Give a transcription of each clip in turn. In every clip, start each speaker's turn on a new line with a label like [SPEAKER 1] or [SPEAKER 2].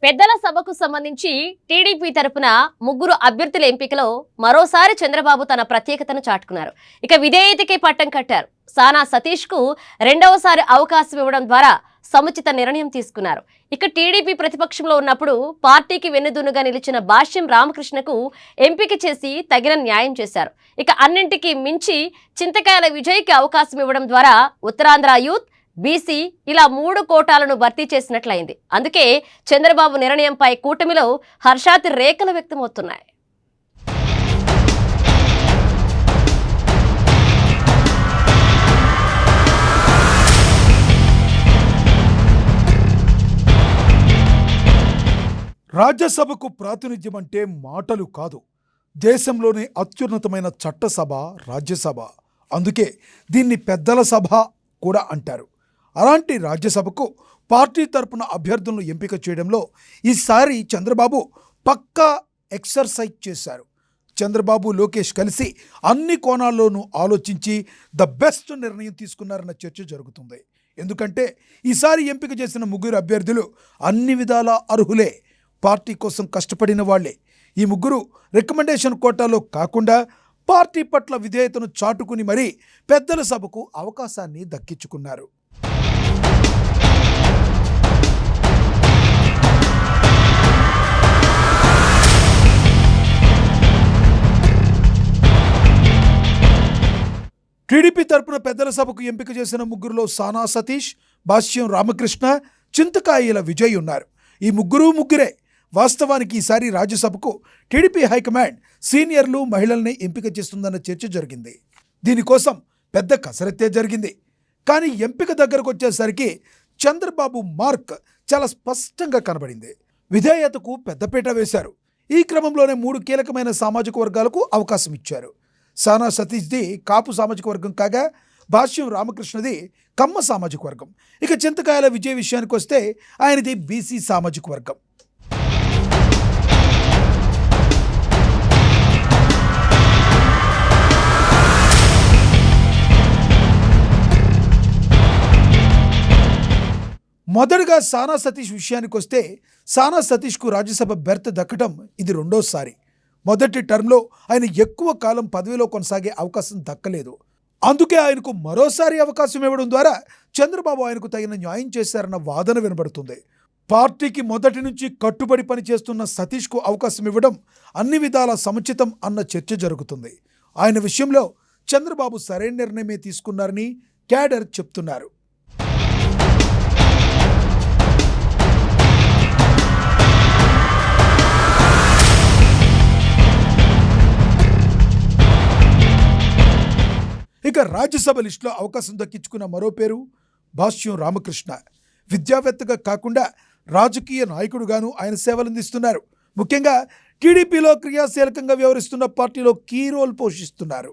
[SPEAKER 1] పెద్దల సభకు సంబంధించి టీడీపీ తరపున ముగ్గురు అభ్యర్థుల ఎంపికలో మరోసారి చంద్రబాబు తన ప్రత్యేకతను చాటుకున్నారు. ఇక విధేయతకే పట్టం కట్టారు. సానా సతీష్ కు రెండవసారి అవకాశం ఇవ్వడం ద్వారా సముచిత నిర్ణయం తీసుకున్నారు. ఇక టీడీపీ ప్రతిపక్షంలో ఉన్నప్పుడు పార్టీకి వెన్నుదన్నుగా నిలిచిన భాష్యం రామకృష్ణకు ఎంపిక చేసి తగిన న్యాయం చేశారు. ఇక అన్నింటికీ మించి చింతకాయల విజయ్కి అవకాశం ఇవ్వడం ద్వారా ఉత్తరాంధ్ర యూత్, బీసీ ఇలా 3 కోటాలను భర్తీ చేసినట్లయింది. అందుకే చంద్రబాబు నిర్ణయంపై కూటమిలో హర్షాతి రేఖలు వ్యక్తమవుతున్నాయి.
[SPEAKER 2] రాజ్యసభకు ప్రాతినిధ్యం అంటే మాటలు కాదు, దేశంలోనే అత్యున్నతమైన చట్టసభ రాజ్యసభ. అందుకే దీన్ని పెద్దల సభ కూడా అంటారు. అలాంటి రాజ్యసభకు పార్టీ తరపున అభ్యర్థులను ఎంపిక చేయడంలో ఈసారి చంద్రబాబు పక్కా ఎక్సర్సైజ్ చేశారు. చంద్రబాబు, లోకేష్ కలిసి అన్ని కోణాల్లోనూ ఆలోచించి ద బెస్ట్ నిర్ణయం తీసుకున్నారన్న చర్చ జరుగుతుంది. ఎందుకంటే ఈసారి ఎంపిక చేసిన ముగ్గురు అభ్యర్థులు అన్ని విధాల అర్హులే, పార్టీ కోసం కష్టపడిన వాళ్లే. ఈ ముగ్గురు రికమెండేషన్ కోటాలో కాకుండా పార్టీ పట్ల విధేయతను చాటుకుని మరీ పెద్దల సభకు అవకాశాన్ని దక్కించుకున్నారు. టీడీపీ తరపున పెద్దల సభకు ఎంపిక చేసిన ముగ్గురులో సానా సతీష్, భాష్యం రామకృష్ణ, చింతకాయల విజయ్ ఉన్నారు. ఈ ముగ్గురే. వాస్తవానికి ఈసారి రాజ్యసభకు టీడీపీ హైకమాండ్ సీనియర్లు, మహిళల్ని ఎంపిక చేస్తుందన్న చర్చ జరిగింది. దీనికోసం పెద్ద కసరత్తే జరిగింది. కానీ ఎంపిక దగ్గరకు వచ్చేసరికి చంద్రబాబు మార్క్ చాలా స్పష్టంగా కనబడింది. విధేయతకు పెద్దపీట వేశారు. ఈ క్రమంలోనే 3 కీలకమైన సామాజిక వర్గాలకు అవకాశం ఇచ్చారు. సానా సతీష్ది కాపు సామాజిక వర్గం కాగా, భాష్యం రామకృష్ణది కమ్మ సామాజిక వర్గం. ఇక చింతకాయల విజయ్ విషయానికి వస్తే ఆయనది బీసీ సామాజిక వర్గం. మొదటగా సానా సతీష్ విషయానికి వస్తే సానా సతీష్కు రాజ్యసభ బెర్త్ దక్కడం ఇది రెండోసారి. మొదటి టర్మ్లో ఆయన ఎక్కువ కాలం పదవిలో కొనసాగే అవకాశం దక్కలేదు. అందుకే ఆయనకు మరోసారి అవకాశం ఇవ్వడం ద్వారా చంద్రబాబు ఆయనకు తగిన న్యాయం చేశారన్న వాదన వినబడుతుంది. పార్టీకి మొదటి నుంచి కట్టుబడి పనిచేస్తున్న సతీష్కు అవకాశం ఇవ్వడం అన్ని విధాల సముచితం అన్న చర్చ జరుగుతుంది. ఆయన విషయంలో చంద్రబాబు సరైన నిర్ణయమే తీసుకున్నారని క్యాడర్ చెప్తున్నారు. ఇక రాజ్యసభ లిస్టులో అవకాశం దక్కించుకున్న మరో పేరు భాష్యం రామకృష్ణ. విద్యావేత్తగా కాకుండా రాజకీయ నాయకుడుగాను ఆయన సేవలందిస్తున్నారు. ముఖ్యంగా టీడీపీలో క్రియాశీలకంగా వ్యవహరిస్తున్న పార్టీలో కీ రోల్ పోషిస్తున్నారు.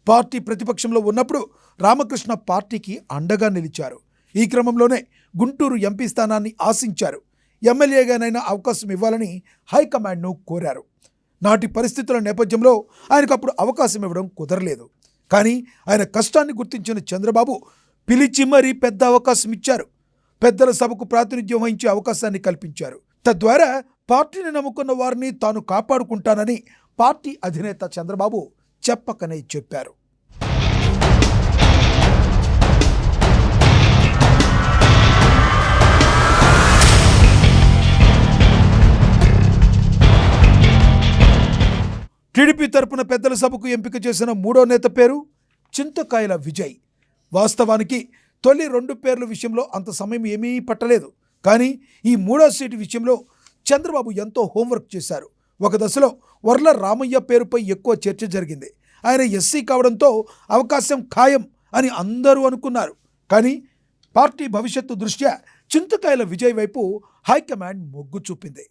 [SPEAKER 2] పార్టీ ప్రతిపక్షంలో ఉన్నప్పుడు రామకృష్ణ పార్టీకి అండగా నిలిచారు. ఈ క్రమంలోనే గుంటూరు ఎంపీ స్థానాన్ని ఆశించారు. ఎమ్మెల్యేగానైనా అవకాశం ఇవ్వాలని హైకమాండ్ను కోరారు. నాటి పరిస్థితుల నేపథ్యంలో ఆయనకు అప్పుడు అవకాశం ఇవ్వడం కుదరలేదు. కానీ ఆయన కష్టాన్ని గుర్తించిన చంద్రబాబు పిలిచి మరీ పెద్ద అవకాశం ఇచ్చారు. పెద్దల సభకు ప్రాతినిధ్యం వహించే అవకాశాన్ని కల్పించారు. తద్వారా పార్టీని నమ్ముకున్న వారిని తాను కాపాడుకుంటానని పార్టీ అధినేత చంద్రబాబు చెప్పకనే చెప్పారు. టీడీపీ తరపున పెద్దల సభకు ఎంపిక చేసిన 3వ నేత పేరు చింతకాయల విజయ్. వాస్తవానికి తొలి 2 పేర్ల విషయంలో అంత సమయం ఏమీ పట్టలేదు. కానీ ఈ 3వ సీటు విషయంలో చంద్రబాబు ఎంతో హోంవర్క్ చేశారు. ఒక దశలో వర్ల రామయ్య పేరుపై ఎక్కువ చర్చ జరిగింది. ఆయన ఎస్సీ కావడంతో అవకాశం ఖాయం అని అందరూ అనుకున్నారు. కానీ పార్టీ భవిష్యత్తు దృష్ట్యా చింతకాయల విజయ్ వైపు హైకమాండ్ మొగ్గు చూపింది.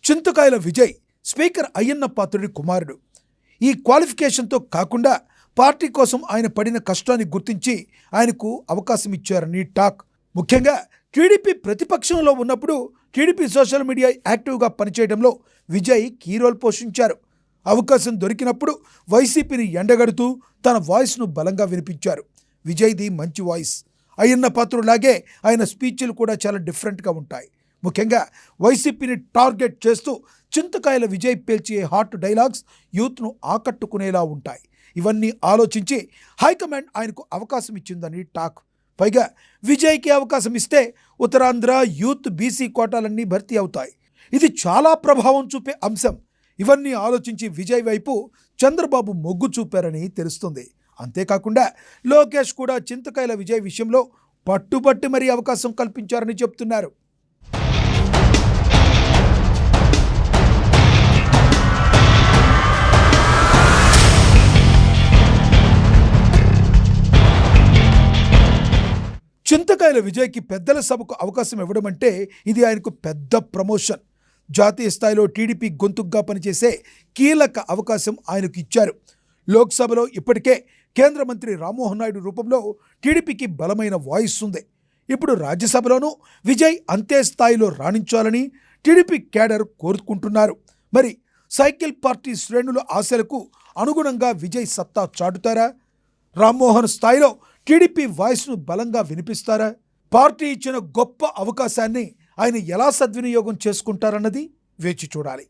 [SPEAKER 2] చింతకాయల విజయ్ స్పీకర్ అయ్యన్న పాత్రుడి కుమారుడు. ఈ క్వాలిఫికేషన్తో కాకుండా పార్టీ కోసం ఆయన పడిన కష్టాన్ని గుర్తించి ఆయనకు అవకాశం ఇచ్చారని టాక్. ముఖ్యంగా టీడీపీ ప్రతిపక్షంలో ఉన్నప్పుడు టీడీపీ సోషల్ మీడియా యాక్టివ్గా పనిచేయడంలో విజయ్ కీ రోల్ పోషించారు. అవకాశం దొరికినప్పుడు వైసీపీని ఎండగడుతూ తన వాయిస్ను బలంగా వినిపించారు. విజయ్ది మంచి వాయిస్. అయ్యన్న పాత్రులాగే ఆయన స్పీచ్లు కూడా చాలా డిఫరెంట్గా ఉంటాయి. ముఖ్యంగా వైసీపీని టార్గెట్ చేస్తూ చింతకాయల విజయ్ పేల్చే హాట్ డైలాగ్స్ యూత్ను ఆకట్టుకునేలా ఉంటాయి. ఇవన్నీ ఆలోచించి హైకమాండ్ ఆయనకు అవకాశం ఇచ్చిందని టాక్. పైగా విజయ్కి అవకాశం ఇస్తే ఉత్తరాంధ్ర యూత్ బీసీ కోటాలన్నీ భర్తీ అవుతాయి. ఇది చాలా ప్రభావం చూపే అంశం. ఇవన్నీ ఆలోచించి విజయ్ వైపు చంద్రబాబు మొగ్గు చూపారని తెలుస్తుంది. అంతేకాకుండా లోకేష్ కూడా చింతకాయల విజయ్ విషయంలో పట్టుబట్టి మరీ అవకాశం కల్పించారని చెప్తున్నారు. చింతకాయల విజయ్కి పెద్దల సభకు అవకాశం ఇవ్వడం అంటే ఇది ఆయనకు పెద్ద ప్రమోషన్. జాతీయ స్థాయిలో టీడీపీ గొంతుగ్గా పనిచేసే కీలక అవకాశం ఆయనకు ఇచ్చారు. లోక్సభలో ఇప్పటికే కేంద్ర మంత్రి రామ్మోహన్ నాయుడు రూపంలో టీడీపీకి బలమైన వాయిస్ ఉంది. ఇప్పుడు రాజ్యసభలోనూ విజయ్ అంతే స్థాయిలో రాణించాలని టీడీపీ క్యాడర్ కోరుకుంటున్నారు. మరి సైకిల్ పార్టీ శ్రేణుల ఆశలకు అనుగుణంగా విజయ్ సత్తా చాటుతారా? రామ్మోహన్ స్థాయిలో టీడీపీ వాయిస్ను బలంగా వినిపిస్తారా? పార్టీ ఇచ్చిన గొప్ప అవకాశాన్ని ఆయన ఎలా సద్వినియోగం చేసుకుంటారన్నది వేచి చూడాలి.